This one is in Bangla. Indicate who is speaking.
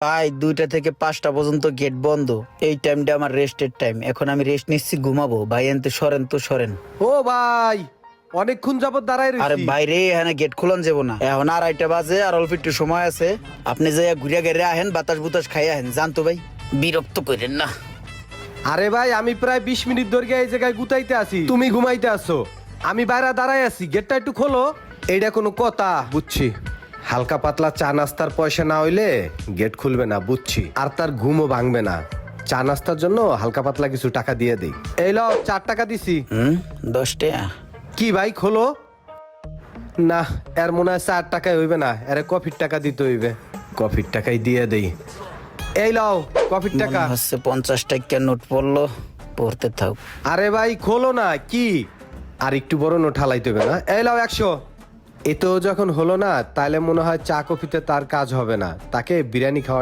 Speaker 1: ভাই 2টা থেকে 5টা পর্যন্ত গেট বন্ধ। এই টাইমটা আমার রেস্টের টাইম। এখন আমি রেস্ট নিচ্ছি, ঘুমাবো। ভাই এনতে সরেন তো সরেন।
Speaker 2: ও ভাই, অনেকক্ষণ যাবত দাঁড়ায়
Speaker 1: আরে
Speaker 2: রইছি।
Speaker 1: বাইরে এখানে গেট খোলান যাবো না, এখন 2:30 বাজে, আর অল্প একটু সময় আছে। আপনি যাইয়া ঘুরিয়া গেড়ে আহেন, বাতাস বুতাস খাই আহেন, জানতো ভাই, বিরক্ত করেন না।
Speaker 2: আরে ভাই, আমি প্রায় 20 মিনিট ধরে এই জায়গায় গুতাইতে আছি, তুমি ঘুমাইতে আসো। আমি বাইরে দাঁড়ায় আছি, গেটটা একটু খোলো। এইটা কোনো কথা? বুঝছি, হালকা পাতলা চা নাস্তার পয়সা না হইলে গেট খুলবে না, বুঝছি। আর তার ঘুমও ভাঙবে না। চা নাস্তার জন্য হালকা পাতলা কিছু টাকা দিয়ে দেই। এই লও, 4 টাকা দিছি।
Speaker 1: 10 টাকা।
Speaker 2: কি ভাই, খোলো না। এর মনে হয় 4 টাকায় হইবে না, এর কফির টাকা দিতে হইবে। কফির টাকাই দিয়ে দেই। এই লও কফির টাকা।
Speaker 1: মনে হচ্ছে 50 টাকা নোট পড়লো, পড়তে থাক।
Speaker 2: আরে ভাই খোলো না, কি আর একটু বড় নোট হালাইতে হবে না? এই লাও 100। এতো যখন হলো না, তাহলে মনে হয় চা কফিতে তার কাজ হবে না, তাকে বিরিয়ানি খাওয়া